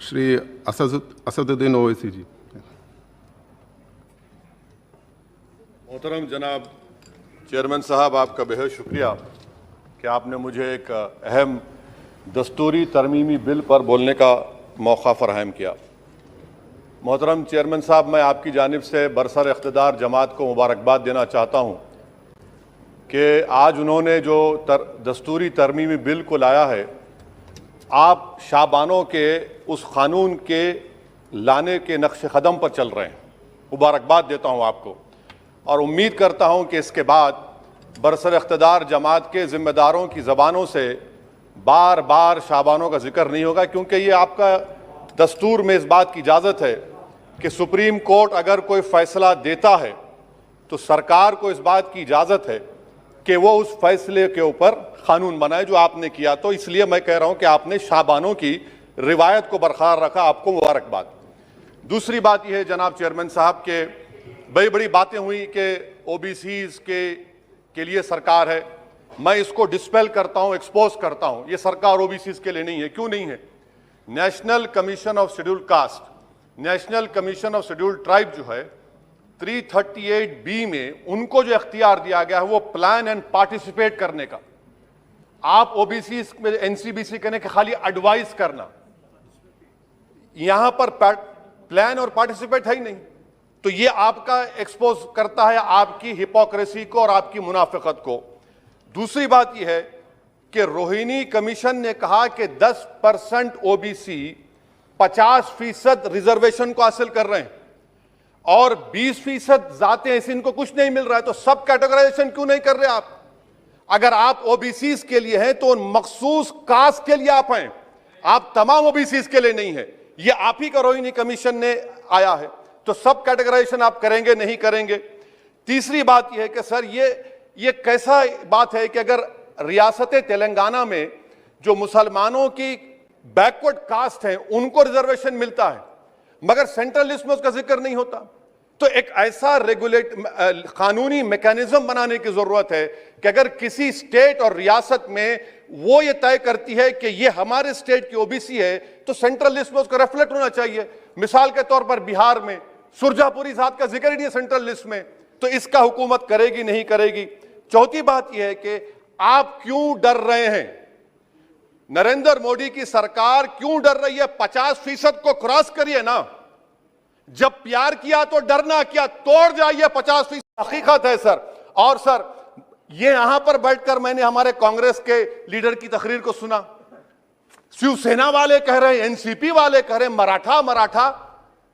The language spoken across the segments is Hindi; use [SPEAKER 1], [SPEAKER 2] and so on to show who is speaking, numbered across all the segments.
[SPEAKER 1] श्री असदुद्दीन ओवैसी जी।
[SPEAKER 2] मोहतरम जनाब चेयरमैन साहब, आपका बेहद शुक्रिया कि आपने मुझे एक अहम दस्तूरी तरमीमी बिल पर बोलने का मौका फराहम किया। मोहतरम चेयरमैन साहब, मैं आपकी जानिब से बरसर इख्तिदार जमात को मुबारकबाद देना चाहता हूँ कि आज उन्होंने जो दस्तूरी तरमीमी बिल को लाया है, आप शाबानों के उस कानून के लाने के नक्श कदम पर चल रहे हैं। मुबारकबाद देता हूँ आपको और उम्मीद करता हूँ कि इसके बाद बरसर इख्तिदार जमात के ज़िम्मेदारों की ज़बानों से बार बार शाबानों का जिक्र नहीं होगा, क्योंकि ये आपका दस्तूर में इस बात की इजाज़त है कि सुप्रीम कोर्ट अगर कोई फ़ैसला देता है तो सरकार को इस बात की इजाज़त है कि वो उस फैसले के ऊपर कानून बनाए, जो आपने किया। तो इसलिए मैं कह रहा हूं कि आपने शाबानों की रिवायत को बरकरार रखा, आपको मुबारकबाद। दूसरी बात यह है जनाब चेयरमैन साहब के बड़ी बड़ी बातें हुई कि ओबीसीज के लिए सरकार है। मैं इसको डिस्पेल करता हूं, एक्सपोज करता हूं। ये सरकार ओबीसीज के लिए नहीं है। क्यों नहीं है? National commission of scheduled caste, national commission of scheduled tribe जो है 338B में उनको जो इख्तियार दिया गया है वो प्लान एंड पार्टिसिपेट करने का। आप ओबीसी में एनसीबीसी कहने के खाली एडवाइस करना, यहां पर प्लान और पार्टिसिपेट है ही नहीं। तो ये आपका एक्सपोज करता है आपकी हिपोक्रेसी को और आपकी मुनाफिकत को। दूसरी बात यह है कि रोहिणी कमीशन ने कहा कि 10% ओबीसी 50% रिजर्वेशन को हासिल कर रहे हैं और 20% जाते हैं, इनको कुछ नहीं मिल रहा है। तो सब कैटेगराइजेशन क्यों नहीं कर रहे आप? अगर आप ओबीसीज के लिए हैं तो मखसूस कास्ट के लिए आप हैं, आप तमाम ओबीसीज के लिए नहीं है। ये आप ही का रोहिणी कमीशन ने आया है। तो सब कैटेगराइजेशन आप करेंगे नहीं करेंगे? तीसरी बात यह है कि सर ये कैसा बात है कि अगर रियासत तेलंगाना में जो मुसलमानों की बैकवर्ड कास्ट है उनको रिजर्वेशन मिलता है मगर सेंट्रल लिस्ट में उसका जिक्र नहीं होता। तो एक ऐसा कानूनी मैकेनिज्म बनाने की जरूरत है कि अगर किसी स्टेट और रियासत में वो ये तय करती है कि ये हमारे स्टेट की ओबीसी है तो सेंट्रल लिस्ट में उसका रिफ्लेक्ट होना चाहिए। मिसाल के तौर पर बिहार में सुरजापुरी जात का जिक्र ही नहीं है सेंट्रल लिस्ट में, तो इसका हुकूमत करेगी नहीं करेगी? चौथी बात यह है कि आप क्यों डर रहे हैं? नरेंद्र मोदी की सरकार क्यों डर रही है? 50% को क्रॉस करिए ना। जब प्यार किया तो डरना क्या, तोड़ जाइए 50%। हकीकत है सर। और सर ये यहां पर बैठकर मैंने हमारे कांग्रेस के लीडर की तकरीर को सुना। शिवसेना वाले कह रहे हैं, एनसीपी वाले कह रहे हैं मराठा।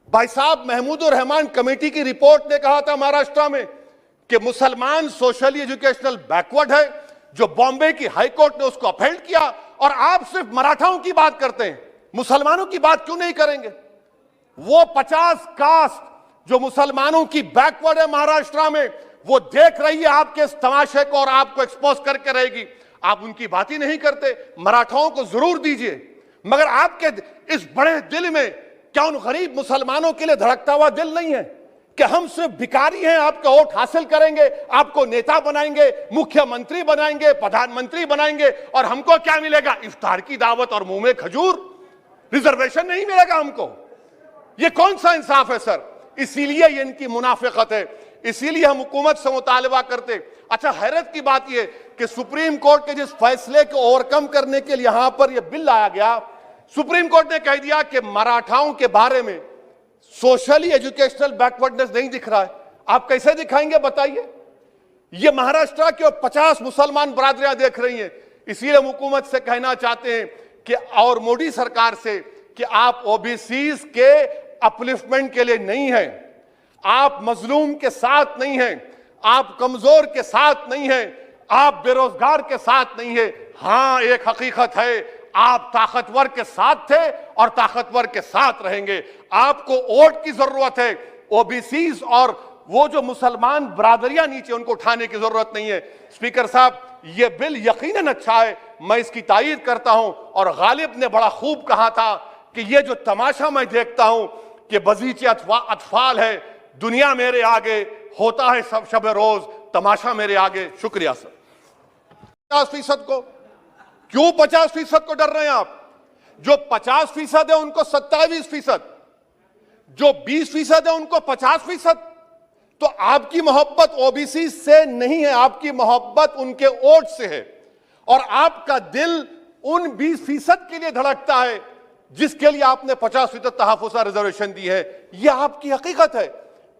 [SPEAKER 2] भाई साहब, महमूदुर रहमान कमेटी की रिपोर्ट ने कहा था महाराष्ट्र में कि मुसलमान सोशली एजुकेशनल बैकवर्ड है, जो बॉम्बे की हाईकोर्ट ने उसको अपहेल्ड किया। और आप सिर्फ मराठाओं की बात करते हैं, मुसलमानों की बात क्यों नहीं करेंगे? वो 50 कास्ट जो मुसलमानों की बैकवर्ड है महाराष्ट्र में, वो देख रही है आपके इस तमाशे को और आपको एक्सपोज करके रहेगी। आप उनकी बात ही नहीं करते। मराठाओं को जरूर दीजिए, मगर आपके इस बड़े दिल में क्या उन गरीब मुसलमानों के लिए धड़कता हुआ दिल नहीं है कि हम सिर्फ भिखारी हैं, आपका वोट हासिल करेंगे, आपको नेता बनाएंगे, मुख्यमंत्री बनाएंगे, प्रधानमंत्री बनाएंगे और हमको क्या मिलेगा? इफ्तार की दावत और मुंह में खजूर। रिजर्वेशन नहीं मिलेगा हमको। ये कौन सा इंसाफ है सर? इसीलिए ये इनकी मुनाफिकत है, इसीलिए हम हुकूमत से मुतालबा करते। अच्छा, हैरत की बात यह कि सुप्रीम कोर्ट के जिस फैसले को ओवरकम करने के लिए यहां पर यह बिल लाया गया, सुप्रीम कोर्ट ने कह दिया कि मराठाओं के बारे में सोशली एजुकेशनल बैकवर्डनेस नहीं दिख रहा है। आप कैसे दिखाएंगे बताइए? ये महाराष्ट्र के 50 मुसलमान बरादरियां देख रही हैं। इसीलिए हम हुकूमत से कहना चाहते हैं कि और मोदी सरकार से कि आप ओबीसीज के अपलिफ्टमेंट के लिए नहीं हैं, आप मजलूम के साथ नहीं हैं, आप कमजोर के साथ नहीं हैं, आप बेरोजगार के साथ नहीं है। हां, एक हकीकत है, आप ताकतवर के साथ थे और ताकतवर के साथ रहेंगे। आपको वोट की जरूरत है। ओबीसीज और वो जो मुसलमान बरादरियां नीचे, उनको उठाने की जरूरत नहीं है। स्पीकर साहब, यह बिल यकीनन अच्छा है, मैं इसकी तायीद करता हूं। और गालिब ने बड़ा खूब कहा था कि यह जो तमाशा मैं देखता हूं कि बजीचे अतफाल है, दुनिया मेरे आगे होता है सब शब रोज, तमाशा मेरे आगे। शुक्रिया सर। 50% को क्यों 50% को डर रहे हैं आप? जो 50% है उनको 27%, जो 20% है उनको 50%। तो आपकी मोहब्बत ओबीसी से नहीं है, आपकी मोहब्बत उनके वोट से है, और आपका दिल उन 20% के लिए धड़कता है जिसके लिए आपने 50% तहफ़्फ़ुज़ रिजर्वेशन दी है। यह आपकी हकीकत है।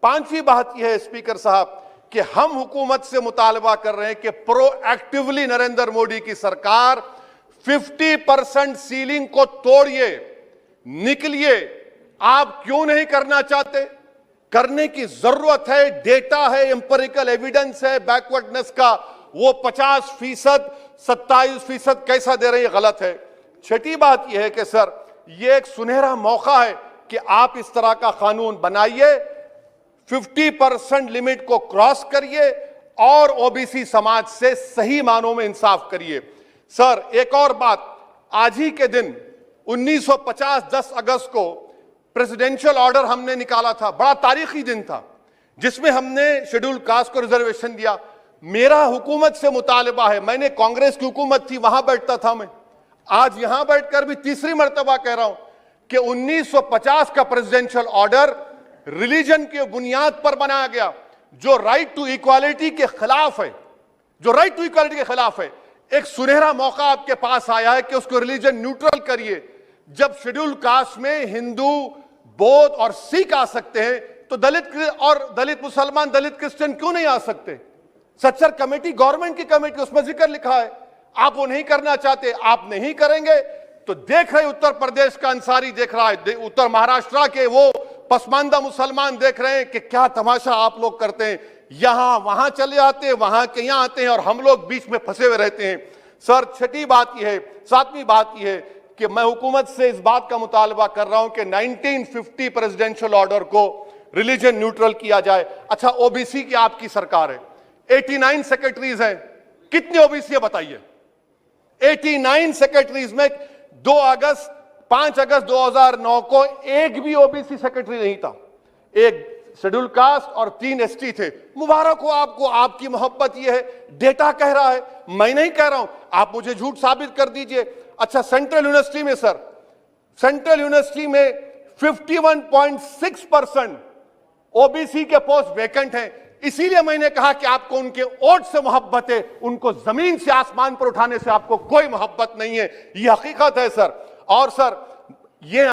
[SPEAKER 2] पांचवी बात यह है स्पीकर साहब कि हम हुकूमत से मुतालबा कर रहे हैं कि प्रोएक्टिवली नरेंद्र मोदी की सरकार 50% सीलिंग को तोड़िए, निकलिए। आप क्यों नहीं करना चाहते? करने की जरूरत है, डेटा है, एम्पिरिकल एविडेंस है बैकवर्डनेस का। वो 50%, 27% कैसा दे रहे हैं, गलत है। छठी बात यह है कि सर ये एक सुनहरा मौका है कि आप इस तरह का कानून बनाइए, 50% लिमिट को क्रॉस करिए और ओबीसी समाज से सही मानों में इंसाफ करिए। सर एक और बात, आज ही के दिन 1950 10 अगस्त को प्रेसिडेंशियल ऑर्डर हमने निकाला था, बड़ा तारीखी दिन था, जिसमें हमने शेड्यूल कास्ट को रिजर्वेशन दिया। मेरा हुकूमत से मुतालबा है, मैंने कांग्रेस की हुकूमत थी वहां बैठता था मैं, आज यहां बैठकर भी तीसरी मर्तबा कह रहा हूं कि 1950 का प्रेसिडेंशियल ऑर्डर रिलीजन के बुनियाद पर बनाया गया, जो राइट टू इक्वालिटी के खिलाफ है, जो राइट टू इक्वालिटी के खिलाफ है। एक सुनहरा मौका आपके पास आया है कि उसको रिलीजन न्यूट्रल करिए। जब शेड्यूल कास्ट में हिंदू, बौद्ध और सिख आ सकते हैं, तो दलित मुसलमान, दलित क्रिश्चियन क्यों नहीं आ सकते? सच्चर कमेटी गवर्नमेंट की कमेटी, उसमें जिक्र लिखा है। आप वो नहीं करना चाहते, आप नहीं करेंगे तो देख रहे उत्तर प्रदेश का अंसारी देख रहा है, उत्तर महाराष्ट्र के वो पसमानदा मुसलमान देख रहे हैं कि क्या तमाशा आप लोग करते हैं। यहां वहां चले जाते हैं, वहां के यहां आते हैं और हम लोग बीच में फंसे हुए रहते हैं। सर छठी बात यह है, सातवीं बात यह है कि मैं हुकूमत से इस बात का मुतालबा कर रहा हूं कि 1950 प्रेसिडेंशियल ऑर्डर को रिलीजन न्यूट्रल किया जाए। अच्छा, ओबीसी की आपकी सरकार है, 89 सेक्रेटरीज हैं, कितने ओबीसी है बताइए? 89 सेक्रेटरीज में 5 अगस्त 2009 को एक भी ओबीसी सेक्रेटरी नहीं था, एक शेड्यूल कास्ट और 3 एसटी थे। मुबारक हो आपको, आपकी मोहब्बत यह है, डेटा कह रहा है, मैं नहीं कह रहा हूं, आप मुझे झूठ साबित कर दीजिए। अच्छा, सेंट्रल यूनिवर्सिटी में सर, सेंट्रल यूनिवर्सिटी में 51.6% ओबीसी के पोस्ट वैकेंट हैं। इसीलिए मैंने कहा कि आपको उनके वोट से मोहब्बत है, उनको जमीन से आसमान पर उठाने से आपको कोई मोहब्बत नहीं है। यह हकीकत है सर। और सर ये